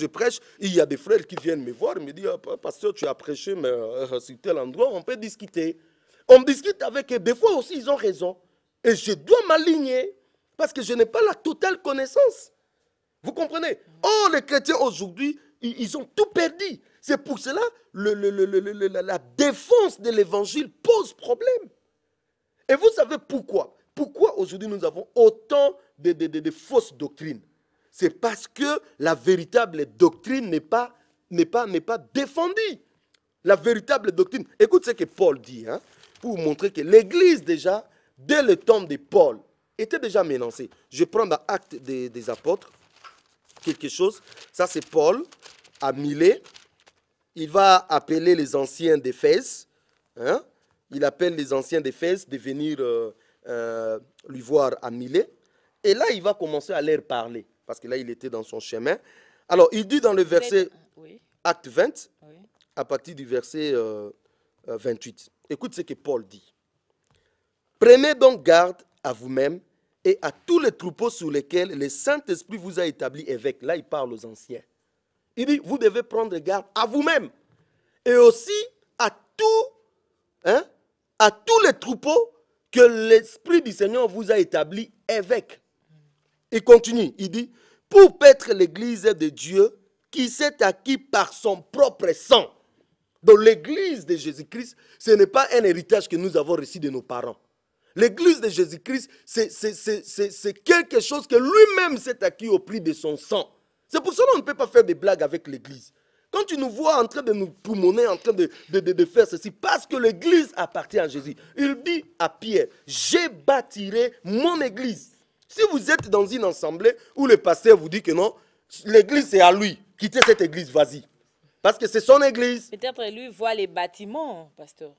prêche, il y a des frères qui viennent me voir et me disent, oh, pasteur, tu as prêché, mais sur tel endroit, on peut discuter. On discute avec eux. Des fois aussi, ils ont raison. Et je dois m'aligner parce que je n'ai pas la totale connaissance. Vous comprenez? Oh, les chrétiens aujourd'hui, ils ont tout perdu. C'est pour cela la défense de l'évangile pose problème. Et vous savez pourquoi? Pourquoi aujourd'hui nous avons autant de fausses doctrines? C'est parce que la véritable doctrine n'est pas défendue. La véritable doctrine. Écoute ce que Paul dit, hein, pour vous montrer que l'Église déjà, dès le temps de Paul, était déjà menacée. Je prends dans Actes des Apôtres quelque chose. Ça c'est Paul à Milet. Il va appeler les anciens d'Éphèse. Hein? Il appelle les anciens d'Éphèse de venir lui voir à Milet. Et là, il va commencer à leur parler. Parce que là, il était dans son chemin. Alors, il dit dans le verset Acte 20, à partir du verset 28. Écoute ce que Paul dit. Prenez donc garde à vous-même et à tous les troupeaux sur lesquels le Saint-Esprit vous a établi évêque. Là, il parle aux anciens. Il dit, vous devez prendre garde à vous-même et aussi à tous les troupeaux que l'Esprit du Seigneur vous a établi évêque. Il continue, il dit, pour paître l'Église de Dieu qui s'est acquis par son propre sang. Donc l'Église de Jésus-Christ, ce n'est pas un héritage que nous avons reçu de nos parents. L'Église de Jésus-Christ, c'est quelque chose que lui-même s'est acquis au prix de son sang. C'est pour ça qu'on ne peut pas faire des blagues avec l'Église. Quand tu nous vois en train de nous poumonner, en train de faire ceci, parce que l'Église appartient à Jésus. Il dit à Pierre, je bâtirai mon Église. Si vous êtes dans une assemblée où le pasteur vous dit que non, l'Église c'est à lui, quittez cette Église, vas-y. Parce que c'est son Église. Peut-être lui voit les bâtiments, pasteur.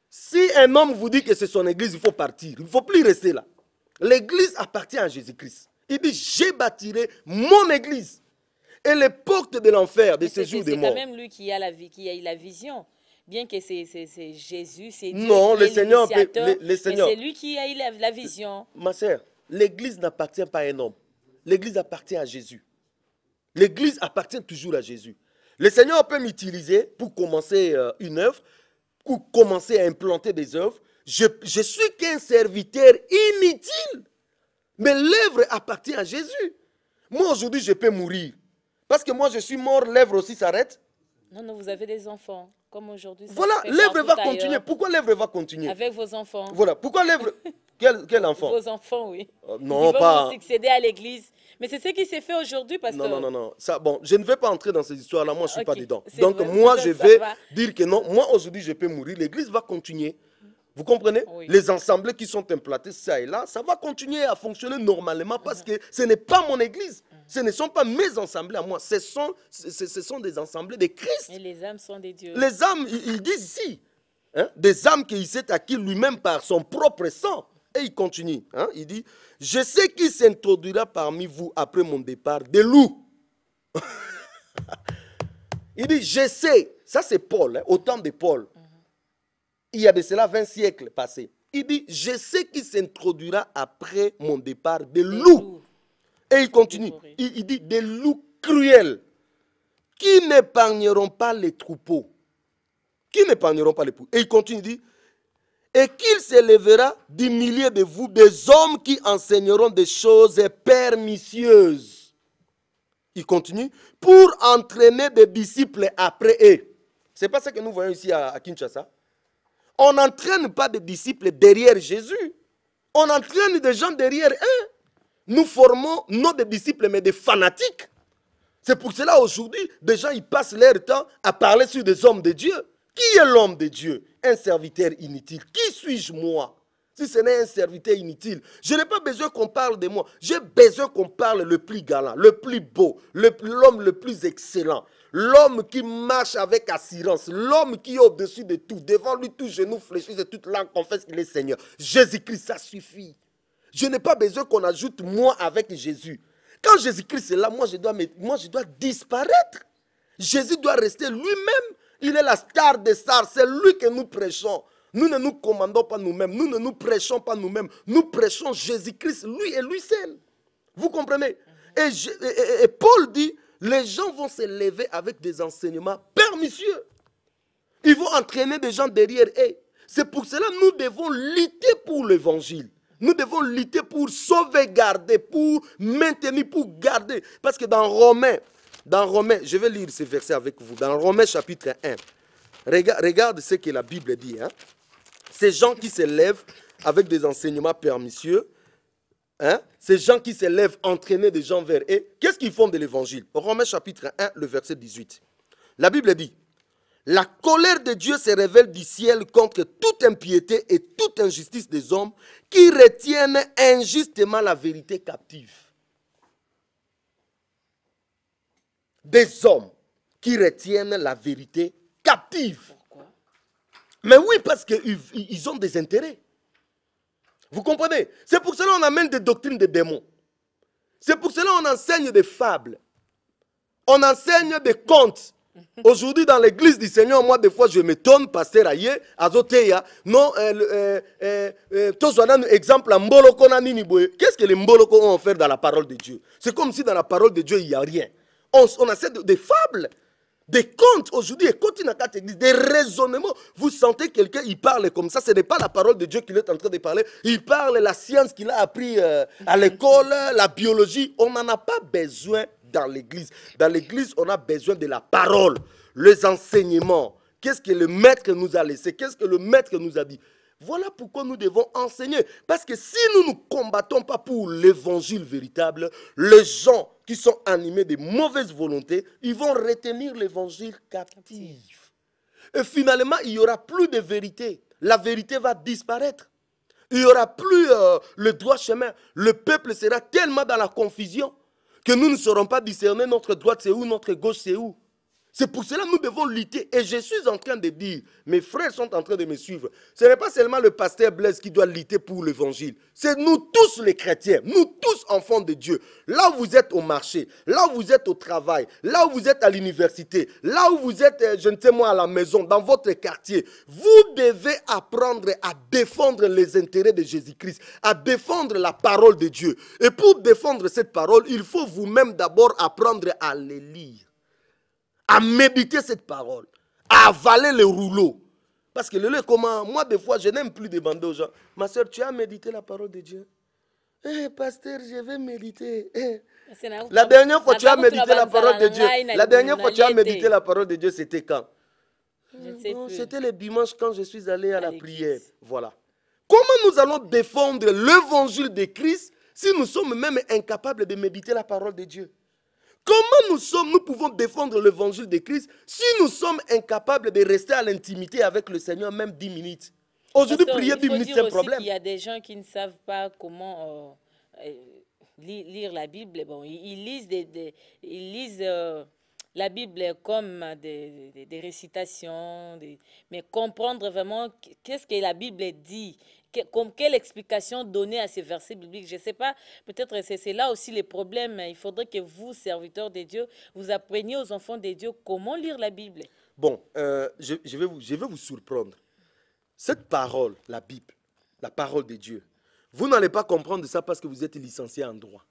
Si un homme vous dit que c'est son église, il faut partir. Il ne faut plus rester là. L'église appartient à Jésus-Christ. Il dit, je bâtirai mon église. Et les portes de l'enfer, de séjour des morts. C'est quand même lui qui a la vie, qui a eu la vision. Bien que c'est Jésus, c'est Dieu non, qui est Seigneur, c'est lui qui a eu la vision. Ma sœur, l'église n'appartient pas à un homme. L'église appartient à Jésus. L'église appartient toujours à Jésus. Le Seigneur peut m'utiliser pour commencer une œuvre, pour commencer à implanter des œuvres. Je suis qu'un serviteur inutile. Mais l'œuvre appartient à Jésus. Moi, aujourd'hui, je peux mourir. Parce que moi, je suis mort, l'œuvre aussi s'arrête. Non, non, vous avez des enfants. Comme aujourd'hui. Voilà, l'œuvre va continuer. Pourquoi l'œuvre va continuer? Avec vos enfants. Voilà, pourquoi l'œuvre... Quel enfant? Vos enfants, oui. Non, ils vont pas... vous succéder à l'église. Mais c'est ce qui s'est fait aujourd'hui parce que... Non. Ça, bon, je ne vais pas entrer dans ces histoires-là. Moi, je ne suis pas dedans. Donc, vrai, moi, je vais dire que non. Moi, aujourd'hui, je peux mourir. L'église va continuer. Vous comprenez? Oui. Les assemblées qui sont implantés, ça et là, ça va continuer à fonctionner normalement parce que ce n'est pas mon église. Ce ne sont pas mes assemblées à moi. Ce sont des assemblées de Christ. Et les âmes sont des dieux. Les âmes, ils disent ici, hein, des âmes qu'il s'est acquis lui-même par son propre sang. Et il continue. Hein, il dit, je sais qui s'introduira parmi vous après mon départ, des loups. Il dit, je sais. Ça, c'est Paul, hein, au temps de Paul. Il y a de cela 20 siècles passés. Il dit, je sais qui s'introduira après mon départ, des loups. Et il continue. Il dit, des loups cruels qui n'épargneront pas les troupeaux. Qui n'épargneront pas les troupeaux. Et il continue, il dit, et qu'il s'élèvera des milliers de vous, des hommes qui enseigneront des choses pernicieuses. Il continue, pour entraîner des disciples après eux. Ce n'est pas ça que nous voyons ici à Kinshasa. On n'entraîne pas des disciples derrière Jésus. On entraîne des gens derrière eux. Nous formons non des disciples, mais des fanatiques. C'est pour cela aujourd'hui, des gens ils passent leur temps à parler sur des hommes de Dieu. Qui est l'homme de Dieu? Un serviteur inutile. Qui suis-je moi? Si ce n'est un serviteur inutile, je n'ai pas besoin qu'on parle de moi. J'ai besoin qu'on parle le plus galant, le plus beau, l'homme le plus excellent. L'homme qui marche avec assurance, l'homme qui est au-dessus de tout, devant lui tout genou fléchit et toute langue confesse qu'il est Seigneur. Jésus-Christ, ça suffit. Je n'ai pas besoin qu'on ajoute moi avec Jésus. Quand Jésus-Christ est là, moi je dois disparaître. Jésus doit rester lui-même. Il est la star des stars, c'est lui que nous prêchons. Nous ne nous commandons pas nous-mêmes, nous ne nous prêchons pas nous-mêmes. Nous prêchons Jésus-Christ, lui et lui seul. Vous comprenez? Et Paul dit, les gens vont se lever avec des enseignements pernicieux. Ils vont entraîner des gens derrière eux. C'est pour cela que nous devons lutter pour l'évangile. Nous devons lutter pour sauvegarder, pour maintenir, pour garder. Parce que dans Romains, je vais lire ce verset avec vous. Dans Romains chapitre 1, regarde ce que la Bible dit. Hein? Ces gens qui se lèvent avec des enseignements pernicieux, hein? Ces gens qui se lèvent entraîner des gens vers eux, qu'est-ce qu'ils font de l'évangile? Romains chapitre 1, le verset 18. La Bible dit, la colère de Dieu se révèle du ciel contre toute impiété et toute injustice des hommes qui retiennent injustement la vérité captive. Des hommes qui retiennent la vérité captive. Pourquoi? Mais oui, parce qu'ils ont des intérêts. Vous comprenez? C'est pour cela qu'on amène des doctrines de démons. C'est pour cela qu'on enseigne des fables. On enseigne des contes. Aujourd'hui, dans l'église du Seigneur, moi, des fois, je m'étonne, pasteur Aye, Azoteya, non, exemple, qu'est-ce que les mboloko ont fait dans la parole de Dieu? C'est comme si dans la parole de Dieu, il n'y a rien. On essaie des fables, des contes. Aujourd'hui, écoutez dans cette église, des raisonnements. Vous sentez quelqu'un, il parle comme ça. Ce n'est pas la parole de Dieu qu'il est en train de parler. Il parle la science qu'il a appris à l'école, la biologie. On n'en a pas besoin dans l'église. Dans l'église, on a besoin de la parole, les enseignements. Qu'est-ce que le maître nous a laissé? Qu'est-ce que le maître nous a dit? Voilà pourquoi nous devons enseigner. Parce que si nous ne nous combattons pas pour l'évangile véritable, les gens qui sont animés de mauvaise volonté, ils vont retenir l'évangile captif. Et finalement, il n'y aura plus de vérité. La vérité va disparaître. Il n'y aura plus le droit chemin. Le peuple sera tellement dans la confusion que nous ne saurons pas discerner notre droite c'est où, notre gauche c'est où. C'est pour cela que nous devons lutter. Et je suis en train de dire, mes frères sont en train de me suivre, ce n'est pas seulement le pasteur Blaise qui doit lutter pour l'évangile. C'est nous tous les chrétiens, nous tous enfants de Dieu. Là où vous êtes au marché, là où vous êtes au travail, là où vous êtes à l'université, là où vous êtes, je ne sais moi, à la maison, dans votre quartier, vous devez apprendre à défendre les intérêts de Jésus-Christ, à défendre la parole de Dieu. Et pour défendre cette parole, il faut vous-même d'abord apprendre à les lire, à méditer cette parole, à avaler le rouleau. Parce que comment, moi des fois je n'aime plus demander aux gens, ma soeur, tu as médité la parole de Dieu? Pasteur, je vais méditer. La dernière fois tu as médité la parole de Dieu, la dernière fois tu as médité la parole de Dieu, c'était quand? C'était le dimanche quand je suis allé à la prière. Voilà. Comment nous allons défendre l'évangile de Christ si nous sommes même incapables de méditer la parole de Dieu? Comment nous pouvons défendre l'évangile de Christ si nous sommes incapables de rester à l'intimité avec le Seigneur même 10 minutes? Aujourd'hui, prier 10 minutes, c'est un problème. Il y a des gens qui ne savent pas comment lire la Bible. Bon, ils lisent la Bible comme des récitations, mais comprendre vraiment qu'est-ce que la Bible dit. Quelle explication donner à ces versets bibliques? Je ne sais pas, peut-être c'est là aussi le problème. Il faudrait que vous, serviteurs de Dieu, vous appreniez aux enfants de Dieu comment lire la Bible. Bon, je vais vous surprendre. Cette parole, la Bible, la parole de Dieu, vous n'allez pas comprendre ça parce que vous êtes licencié en droit.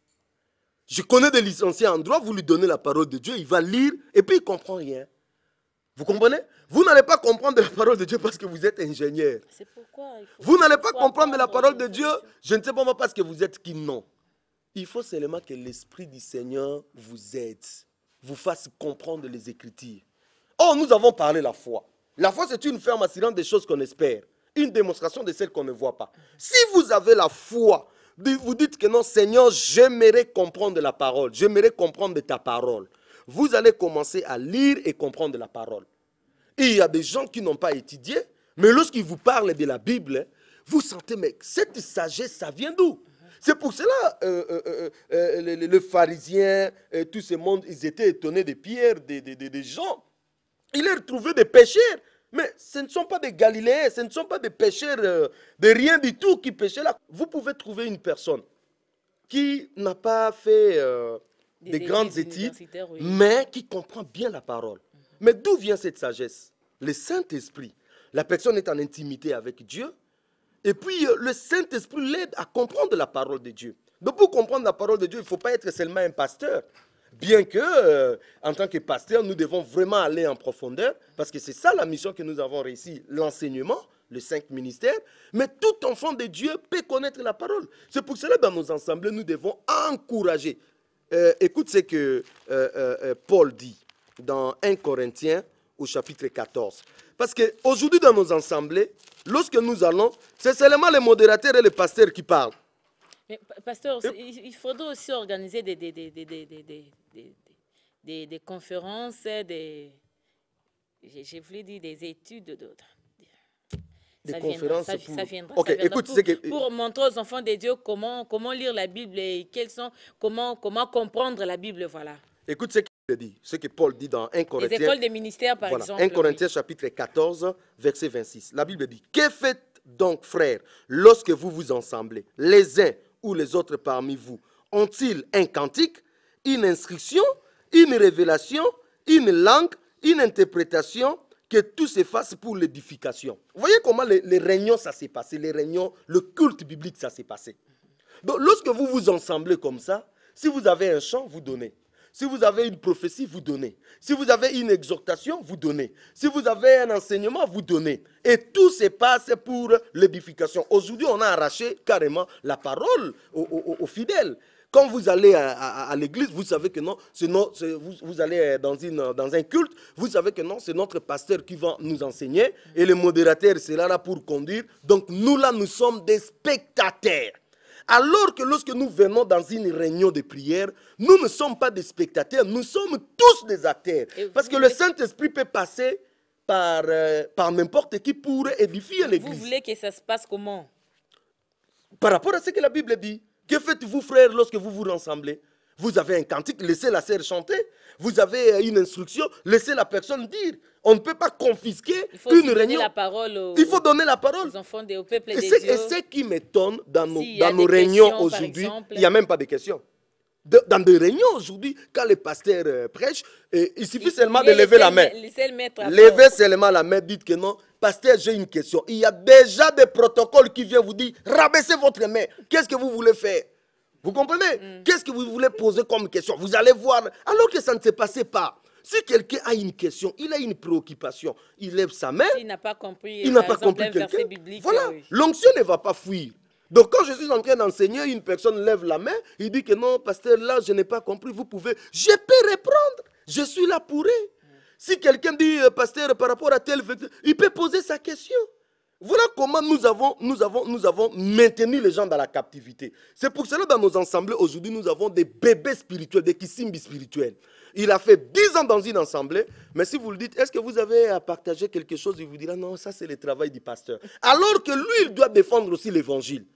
Je connais des licenciés en droit, vous lui donnez la parole de Dieu, il va lire et puis il ne comprend rien. Vous comprenez? Vous n'allez pas comprendre la parole de Dieu parce que vous êtes ingénieur. C'est pourquoi vous n'allez pas comprendre la parole de Dieu, je ne sais pas parce que vous êtes qui, non. Il faut seulement que l'Esprit du Seigneur vous aide, vous fasse comprendre les Écritures. Oh, nous avons parlé la foi. La foi, c'est une ferme assurance des choses qu'on espère, une démonstration de celles qu'on ne voit pas. Si vous avez la foi, vous dites que non, Seigneur, j'aimerais comprendre la parole, j'aimerais comprendre ta parole. Vous allez commencer à lire et comprendre la parole. Et il y a des gens qui n'ont pas étudié, mais lorsqu'ils vous parlent de la Bible, vous sentez, mais cette sagesse, ça vient d'où? C'est pour cela les pharisiens, tout ce monde, ils étaient étonnés de Pierre, des gens. Ils leur trouvaient des pécheurs. Mais ce ne sont pas des Galiléens, ce ne sont pas des pécheurs de rien du tout qui péchaient là. Vous pouvez trouver une personne qui n'a pas fait des grandes études, oui, mais qui comprend bien la parole. Mais d'où vient cette sagesse? Le Saint-Esprit. La personne est en intimité avec Dieu. Et puis, le Saint-Esprit l'aide à comprendre la parole de Dieu. Donc, pour comprendre la parole de Dieu, il ne faut pas être seulement un pasteur. Bien que, en tant que pasteur, nous devons vraiment aller en profondeur, parce que c'est ça la mission que nous avons réussi, l'enseignement, les 5 ministères. Mais tout enfant de Dieu peut connaître la parole. C'est pour cela, dans nos assemblées, nous devons encourager. Écoute ce que Paul dit dans 1 Corinthiens, au chapitre 14. Parce qu'aujourd'hui, dans nos assemblées, lorsque nous allons, c'est seulement les modérateurs et les pasteurs qui parlent. Mais, pasteur, il faudrait aussi organiser des conférences, j'ai voulu dire des études d'autres. Des conférences ça viendra, okay, ça viendra écoute, pour montrer aux enfants de Dieu comment lire la Bible et comment comprendre la Bible, voilà. Écoute ce qu'il dit, ce que Paul dit dans 1 Corinthiens. Les écoles des ministères, par exemple. 1 Corinthiens, chapitre 14, verset 26. La Bible dit, que faites donc, frères, lorsque vous vous assemblez, les uns ou les autres parmi vous, ont-ils un cantique, une instruction, une révélation, une langue, une interprétation, que tout se fasse pour l'édification? Vous voyez comment les réunions, ça s'est passé, les réunions, le culte biblique, ça s'est passé. Donc, lorsque vous vous assemblez comme ça, si vous avez un chant, vous donnez. Si vous avez une prophétie, vous donnez. Si vous avez une exhortation, vous donnez. Si vous avez un enseignement, vous donnez. Et tout se passe pour l'édification. Aujourd'hui, on a arraché carrément la parole aux fidèles. Quand vous allez à l'église, vous savez que non, vous allez dans un culte, vous savez que non, c'est notre pasteur qui va nous enseigner et le modérateur sera là pour conduire. Donc nous là, nous sommes des spectateurs. Alors que lorsque nous venons dans une réunion de prière, nous ne sommes pas des spectateurs, nous sommes tous des acteurs. Parce que le Saint-Esprit peut passer par n'importe qui pour édifier l'église. Vous voulez que ça se passe comment? Par rapport à ce que la Bible dit. Que faites-vous, frères, lorsque vous vous rassemblez? Vous avez un cantique, laissez la sœur chanter. Vous avez une instruction, laissez la personne dire. On ne peut pas confisquer une réunion. Il faut donner la parole aux enfants au peuple et de Dieu. Et ce qui m'étonne dans nos réunions aujourd'hui, il n'y a même pas de questions. Dans des réunions aujourd'hui, quand les pasteurs prêchent, il suffit seulement de lever la main. Levez seulement la main, dites que non, pasteur, j'ai une question. Il y a déjà des protocoles qui viennent vous dire, rabaissez votre main. Qu'est-ce que vous voulez faire? Vous comprenez? Qu'est-ce que vous voulez poser comme question? Vous allez voir, alors que ça ne se passait pas. Si quelqu'un a une question, il a une préoccupation, il lève sa main. Il n'a pas compris, il n'a pas compris quelqu'un. Voilà, oui. L'onction ne va pas fuir. Donc quand je suis en train d'enseigner, une personne lève la main, il dit que non, pasteur, là, je n'ai pas compris, vous pouvez... Je peux reprendre, je suis là pour eux. Si quelqu'un dit, pasteur, par rapport à tel... Il peut poser sa question. Voilà comment nous avons maintenu les gens dans la captivité. C'est pour cela, dans nos assemblées, aujourd'hui, nous avons des bébés spirituels, des kissimbi spirituels. Il a fait 10 ans dans une assemblée, mais si vous le dites, est-ce que vous avez à partager quelque chose? Il vous dira, non, ça c'est le travail du pasteur. Alors que lui, il doit défendre aussi l'évangile.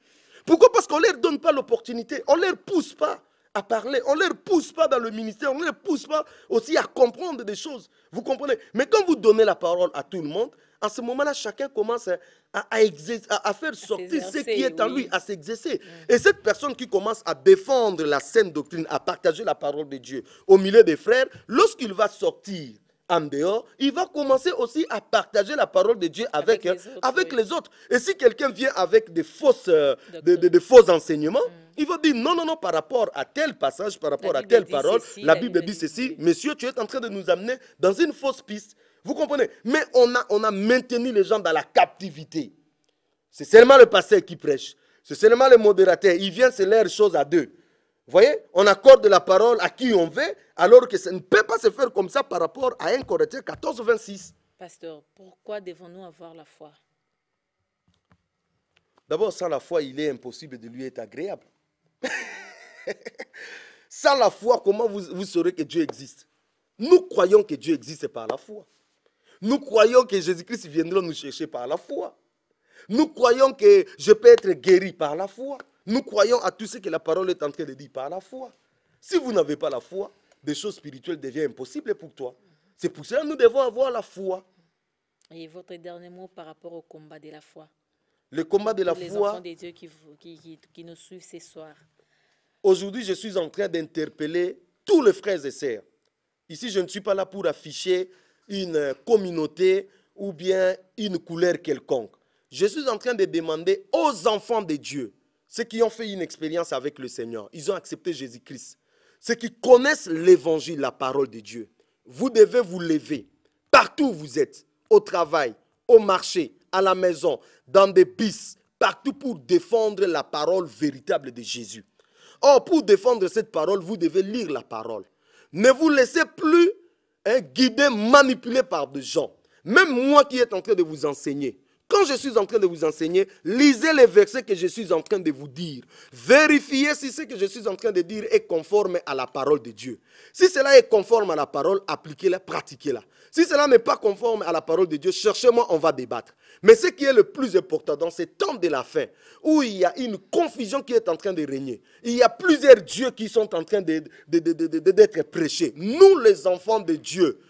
Pourquoi? Parce qu'on ne leur donne pas l'opportunité, on ne leur pousse pas à parler, on ne leur pousse pas dans le ministère, on ne leur pousse pas aussi à comprendre des choses. Vous comprenez? Mais quand vous donnez la parole à tout le monde, en ce moment-là, chacun commence à faire sortir ce qui est en lui, à s'exercer. Et cette personne qui commence à défendre la saine doctrine, à partager la parole de Dieu au milieu des frères, lorsqu'il va sortir en dehors, il va commencer aussi à partager la parole de Dieu avec les autres. Et si quelqu'un vient avec des faux enseignements, il va dire non, non, non, par rapport à tel passage, par rapport à telle parole, la Bible dit ceci. Monsieur, tu es en train de nous amener dans une fausse piste. Vous comprenez? Mais on a maintenu les gens dans la captivité. C'est seulement le pasteur qui prêche. C'est seulement le modérateur. Il vient se lire choses à deux. Vous voyez? On accorde la parole à qui on veut, alors que ça ne peut pas se faire comme ça par rapport à 1 Corinthiens 14, 26. Pasteur, pourquoi devons-nous avoir la foi? D'abord, sans la foi, il est impossible de lui être agréable. Sans la foi, comment vous saurez que Dieu existe? Nous croyons que Dieu existe par la foi. Nous croyons que Jésus-Christ viendra nous chercher par la foi. Nous croyons que je peux être guéri par la foi. Nous croyons à tout ce que la parole est en train de dire par la foi. Si vous n'avez pas la foi, des choses spirituelles deviennent impossibles pour toi. C'est pour cela que nous devons avoir la foi. Et votre dernier mot par rapport au combat de la foi? Le combat de la foi. Les enfants de Dieu qui nous suivent ce soir. Aujourd'hui, je suis en train d'interpeller tous les frères et sœurs. Ici, je ne suis pas là pour afficher une communauté ou bien une couleur quelconque. Je suis en train de demander aux enfants de Dieu, ceux qui ont fait une expérience avec le Seigneur, ils ont accepté Jésus-Christ, ceux qui connaissent l'évangile, la parole de Dieu, vous devez vous lever, partout où vous êtes, au travail, au marché, à la maison, dans des bus, partout pour défendre la parole véritable de Jésus. Or, pour défendre cette parole, vous devez lire la parole. Ne vous laissez plus guider, manipuler par des gens. Même moi qui est en train de vous enseigner, quand je suis en train de vous enseigner, lisez les versets que je suis en train de vous dire. Vérifiez si ce que je suis en train de dire est conforme à la parole de Dieu. Si cela est conforme à la parole, appliquez-la, pratiquez-la. Si cela n'est pas conforme à la parole de Dieu, cherchez-moi, on va débattre. Mais ce qui est le plus important dans ces temps de la fin, où il y a une confusion qui est en train de régner, il y a plusieurs dieux qui sont en train d'être prêchés. Nous, les enfants de Dieu,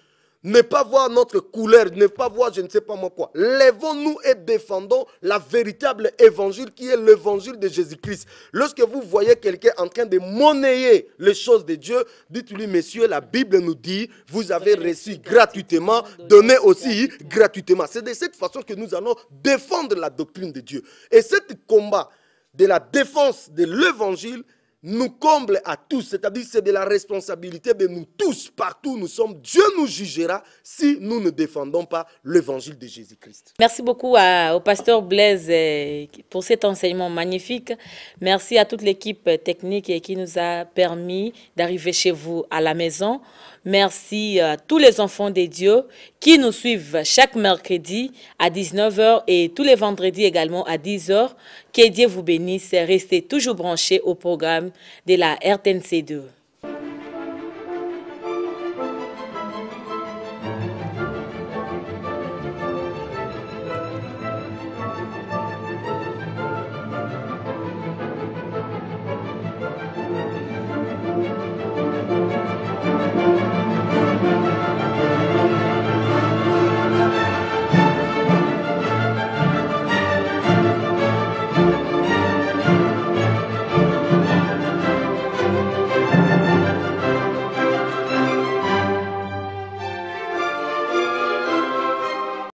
ne pas voir notre couleur, ne pas voir je ne sais pas moi quoi. Lèvons-nous et défendons la véritable évangile qui est l'évangile de Jésus-Christ. Lorsque vous voyez quelqu'un en train de monnayer les choses de Dieu, dites-lui, messieurs, la Bible nous dit, vous avez reçu gratuitement, donnez aussi gratuitement. C'est de cette façon que nous allons défendre la doctrine de Dieu. Et ce combat de la défense de l'évangile nous comble à tous, c'est-à-dire c'est de la responsabilité de nous tous, partout où nous sommes. Dieu nous jugera si nous ne défendons pas l'évangile de Jésus-Christ. Merci beaucoup au pasteur Blaise pour cet enseignement magnifique. Merci à toute l'équipe technique qui nous a permis d'arriver chez vous à la maison. Merci à tous les enfants de Dieu qui nous suivent chaque mercredi à 19 h et tous les vendredis également à 10 h. Que Dieu vous bénisse. Restez toujours branchés au programme de la RTNC2.